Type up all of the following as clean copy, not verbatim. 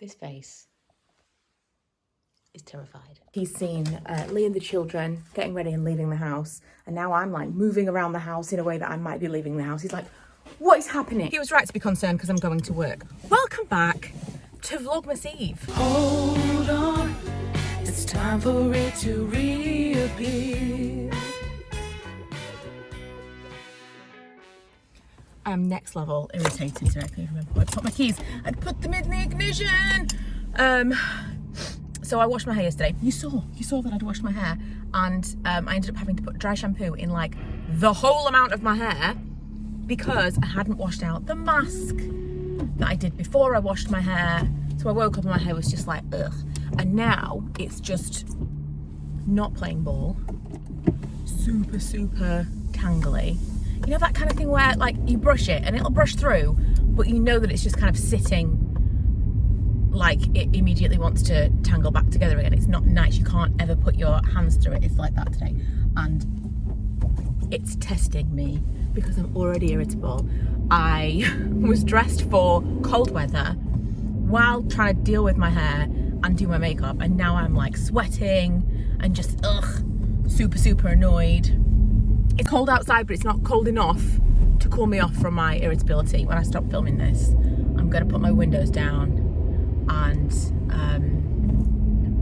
This face is terrified. He's seen Lee and the children getting ready and leaving the house, and now I'm like moving around the house in a way that I might be leaving the house. He's like, what is happening? He was right to be concerned because I'm going to work. Welcome back to Vlogmas Eve. Hold on, it's time for it to reappear. I am next level irritated today. I can't remember where I put my keys. I'd put them in the ignition. So I washed my hair yesterday. You saw that I'd washed my hair, and I ended up having to put dry shampoo in like the whole amount of my hair because I hadn't washed out the mask that I did before I washed my hair. So I woke up and my hair was just like ugh. And now it's just not playing ball. Super tangly. You know that kind of thing where like you brush it and it'll brush through, but you know that it's just kind of sitting like it immediately wants to tangle back together again. It's not nice. You can't ever put your hands through it. It's like that today. And it's testing me because I'm already irritable. I was dressed for cold weather while trying to deal with my hair and do my makeup, and now I'm like sweating and just super annoyed. It's cold outside, but it's not cold enough to cool me off from my irritability. When I stop filming this, I'm gonna put my windows down and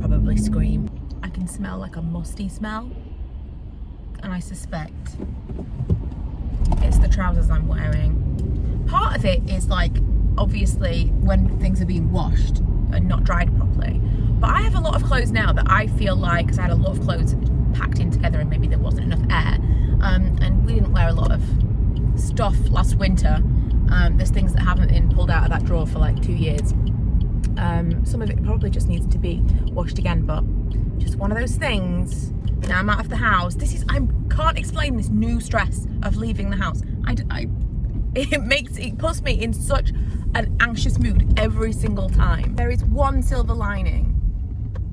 probably scream. I can smell like a musty smell, and I suspect it's the trousers I'm wearing. Part of it is like, obviously, when things are being washed and not dried properly. But I have a lot of clothes now that I feel like, because I had a lot of clothes packed in together and maybe there wasn't enough air. And we didn't wear a lot of stuff last winter. There's things that haven't been pulled out of that drawer for like 2 years. Some of it probably just needs to be washed again, but just one of those things. Now I'm out of the house. I can't explain this new stress of leaving the house. It puts me in such an anxious mood every single time. There is one silver lining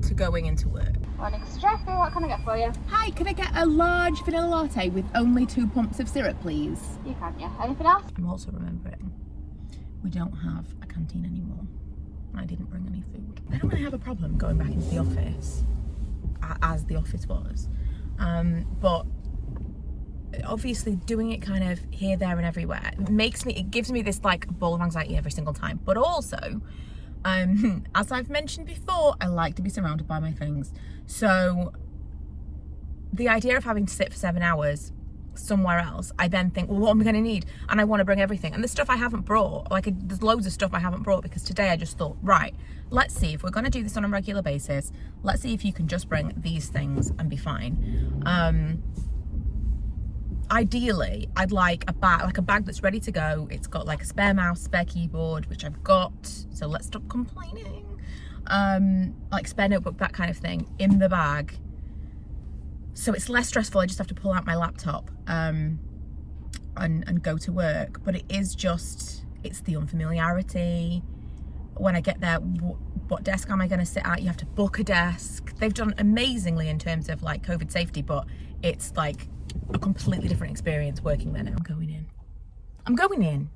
to going into work. Morning, Jeffrey. What can I get for you? Hi, can I get a large vanilla latte with only 2 pumps of syrup, please? You can, yeah. Anything else? I'm also remembering we don't have a canteen anymore. I didn't bring any food. I don't really have a problem going back into the office, as the office was. But obviously doing it kind of here, there and everywhere it gives me this like ball of anxiety every single time. But also, as I've mentioned before, I like to be surrounded by my things. So the idea of having to sit for 7 hours somewhere else, I then think, well, what am I going to need? And I want to bring everything. And the stuff I haven't brought, there's loads of stuff I haven't brought, because today I just thought, right, let's see if we're going to do this on a regular basis. Let's see if you can just bring these things and be fine. Ideally, I'd like a bag that's ready to go. It's got like a spare mouse, spare keyboard, which I've got. So let's stop complaining. Like spare notebook, that kind of thing in the bag. So it's less stressful. I just have to pull out my laptop and go to work. But it's the unfamiliarity. When I get there, what desk am I going to sit at? You have to book a desk. They've done amazingly in terms of like COVID safety, but it's like a completely different experience working there now. I'm going in.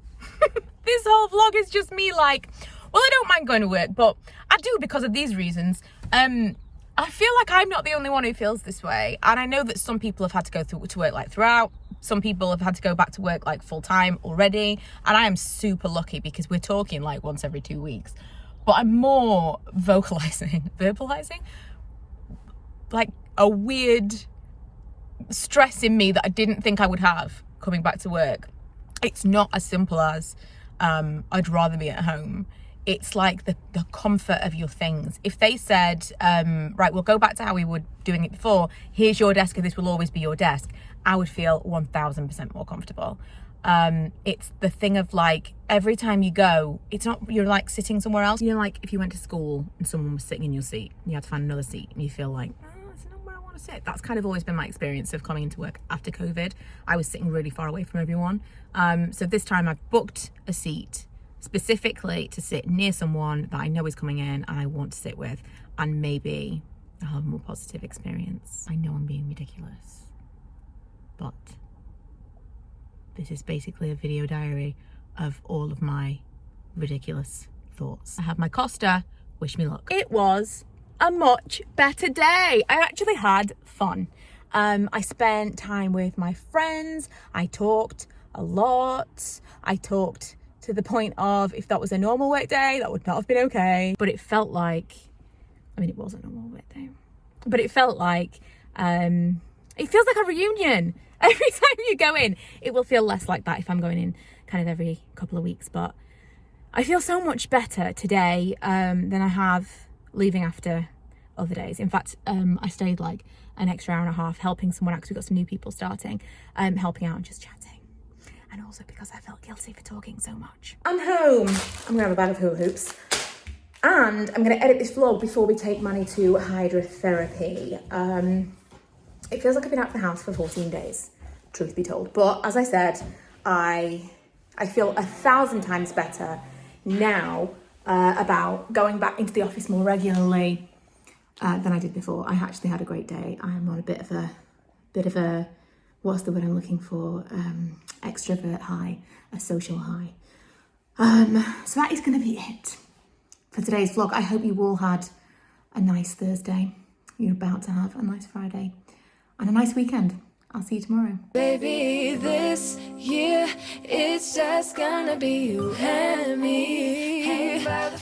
This whole vlog is just me like, well, I don't mind going to work, but I do because of these reasons. I feel like I'm not the only one who feels this way. And I know that some people have had to go to work like throughout. Some people have had to go back to work like full time already. And I am super lucky because we're talking like once every 2 weeks. But I'm more verbalizing like a weird stress in me that I didn't think I would have coming back to work. It's not as simple as I'd rather be at home. It's like the comfort of your things. If they said, right, we'll go back to how we were doing it before, here's your desk and this will always be your desk, I would feel 1000% more comfortable. It's the thing of like, every time you go, it's not, you're like sitting somewhere else. You know, like if you went to school and someone was sitting in your seat and you had to find another seat and you feel like, it's not where I want to sit. That's kind of always been my experience of coming into work after COVID. I was sitting really far away from everyone. So this time I've booked a seat specifically to sit near someone that I know is coming in and I want to sit with, and maybe I'll have a more positive experience. I know I'm being ridiculous, but this is basically a video diary of all of my ridiculous thoughts. I have my Costa wish me luck. It was a much better day. I actually had fun. I spent time with my friends. I talked a lot. I talked to the point of, if that was a normal work day, that would not have been okay. But it felt like, I mean, it was a normal work day, but it felt like, it feels like a reunion. Every time you go in, it will feel less like that if I'm going in kind of every couple of weeks. But I feel so much better today than I have leaving after other days. In fact, I stayed like an extra hour and a half helping someone out because we've got some new people starting, helping out and just chatting. And also because I felt guilty for talking so much. I'm home. I'm gonna have a bag of hula hoops. And I'm gonna edit this vlog before we take Manny to hydrotherapy. It feels like I've been out of the house for 14 days, truth be told. But as I said, I feel 1,000 times better now about going back into the office more regularly than I did before. I actually had a great day. I'm on a bit of a, what's the word I'm looking for? Extrovert high, a social high. So that is going to be it for today's vlog. I hope you all had a nice Thursday. You're about to have a nice Friday and a nice weekend. I'll see you tomorrow. Baby, this year it's just gonna be you and me. Hanging by the